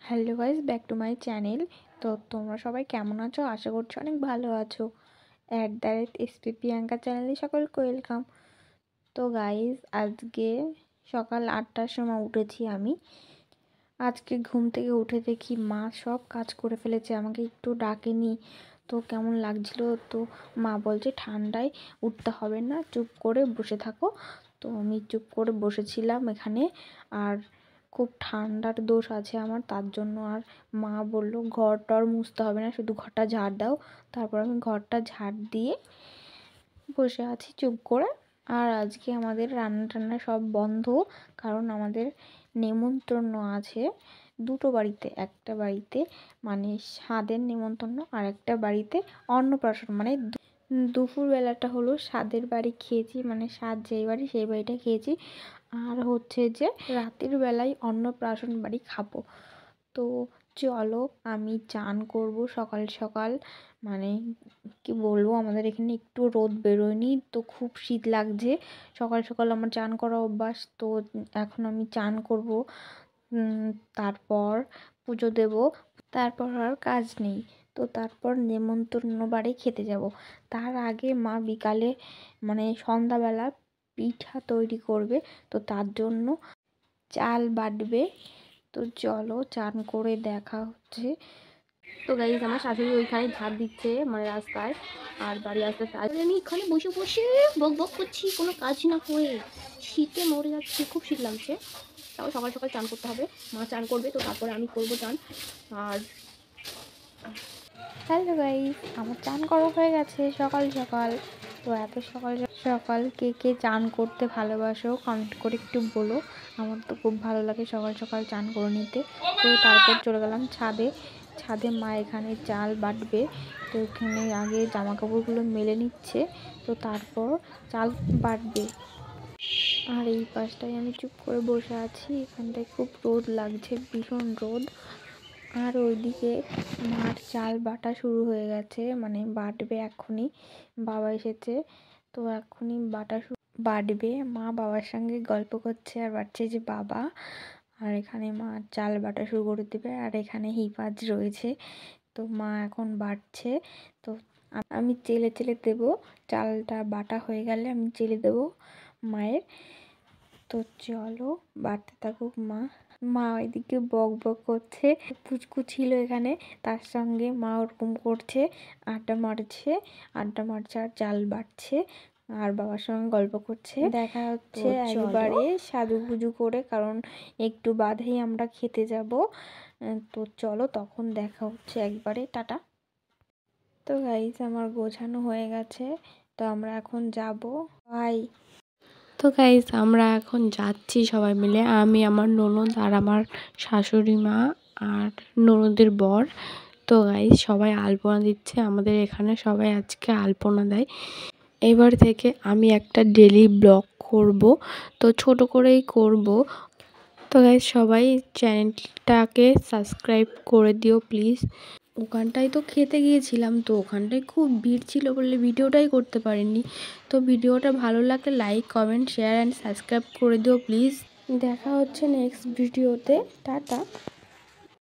Hello guys, back to my channel. তো তোমরা সবাই কেমন আছো? আশা করছি অনেক ভালো আছো। @SP প্রিয়াঙ্কা চ্যানেলে সকলকে ওয়েলকাম। তো গাইস, আজকে সকাল 8টার সময় উঠেছি আমি। আজকে ঘুম থেকে উঠে দেখি মা সব কাজ করে ফেলেছে, আমাকে একটু ডাকেনি। তো কেমন লাগছিল, তো মা বলছে ঠান্ডায় উঠতে হবে না, চুপ করে বসে থাকো। তো আমি চুপ করে বসেছিলাম এখানে। আর খুব ঠান্ডার দোষ আছে আমার, তার জন্য আর মা বলল ঘর টর মুছতে হবে না, শুধু ঘরটা ঝাড় দাও। তারপর আমি ঘরটা ঝাড় দিয়ে বসে আছি চুপ করে। আর আজকে আমাদের রান্না টান্না সব বন্ধ, কারণ আমাদের নেমন্তন্ন আছে দুটো বাড়িতে। একটা বাড়িতে মানে স্বাদের নেমন্তন্ন, আর একটা বাড়িতে অন্নপ্রাশন। মানে দুপুরবেলাটা হলো স্বাদের বাড়ি খেয়েছি, মানে স্বাদ যেই বাড়ি সেই বাড়িটা খেয়েছি। আর হচ্ছে যে রাতের বেলায় অন্নপ্রাশন বাড়ি খাবো। তো চলো, আমি চান করব সকাল সকাল। মানে কি বলবো, আমাদের এখানে একটু রোদ বেরোয়নি, তো খুব শীত লাগছে। সকাল সকাল আমার চান করা অভ্যাস, তো এখন আমি চান করব। তারপর পুজো দেব, তারপর আর কাজ নেই। তো তারপর নেমন্তন্ন বাড়ি খেতে যাব। তার আগে মা বিকালে মানে সন্ধ্যাবেলা পিঠা তৈরি করবে, তো তার জন্য চাল বাটবে। তো চলো, চান করে দেখা হচ্ছে। তো গাইজ, আমার শাশুড়ি ওইখানে ঝাড় দিচ্ছে মানে রাস্তায়, আর বাড়ি আসতে আমি এখানে বসে বসে বক বক করছি, কোনো কাজ না করে। শীতে মরে যাচ্ছে, খুব শীত লাগছে। তাও সকাল সকাল চান করতে হবে। মা চান করবে, তো তারপরে আমি করবো চান। আর হ্যালো গাইস, আমার চান করা হয়ে গেছে সকাল সকাল। তো এত সকাল সকাল কে কে চান করতে ভালোবাসো কমেন্ট করে একটু বলো। আমার তো খুব ভালো লাগে সকাল সকাল চান করে নিতে। তো তারপর চলে গেলাম ছাদে। ছাদে মা এখানে চাল বাটবে, তো এখানে আগে জামা কাপড়গুলো মেলে নিচ্ছে, তো তারপর চাল বাটবে। আর এই পাশটায় আমি চুপ করে বসে আছি, এখানটায় খুব রোদ লাগছে, ভীষণ রোদ। আর ওইদিকে মার চাল বাটা শুরু হয়ে গেছে, মানে বাটবে এক্ষুনি। বাবা এসেছে, তো এক্ষুনি বাটবে। মা বাবার সঙ্গে গল্প করছে আর বাটছে যে বাবা। আর এখানে মা চাল বাটা শুরু করে দেবে, আর এখানে হিফাজ রয়েছে। তো মা এখন বাটছে, তো আমি চেলে চেলে দেবো। চালটা বাটা হয়ে গেলে আমি চেলে দেবো মায়ের। তো চলো, বাড়তে থাকুক মা। মা ওইদিকে বক বক করছে, পুচকু ছিল এখানে, তার সঙ্গে মা ওরকম করছে, আড্ডা মারছে আর চাল বাটছে, আর বাবার সঙ্গে গল্প করছে। দেখা হচ্ছে একবারে সাজুগুজু করে, কারণ একটু বাদেই আমরা খেতে যাব। তো চলো, তখন দেখা হচ্ছে একবারে। টাটা। তো গাইস, আমার গোছানো হয়ে গেছে, তো আমরা এখন যাব। বাই। তো গাইজ, আমরা এখন যাচ্ছি সবাই মিলে, আমি, আমার ননদ আর আমার শাশুড়ি মা আর ননদের বর। তো গাইজ, সবাই আলপনা দিচ্ছে আমাদের এখানে, সবাই আজকে আলপনা দেয়। এবার থেকে আমি একটা ডেলি ব্লগ করব, তো ছোট করেই করব। তো গাইজ, সবাই চ্যানেলটাকে সাবস্ক্রাইব করে দিও প্লিজ। ওখানটায় তো খেতে গিয়েছিলাম, তো ওখানটায় খুব ভিড় ছিল বলে ভিডিওটাই করতে পারিনি। তো ভিডিওটা ভালো লাগলে like, comment, share and subscribe করে দিও প্লিজ। দেখা হচ্ছে নেক্সট ভিডিওতে। টাটা।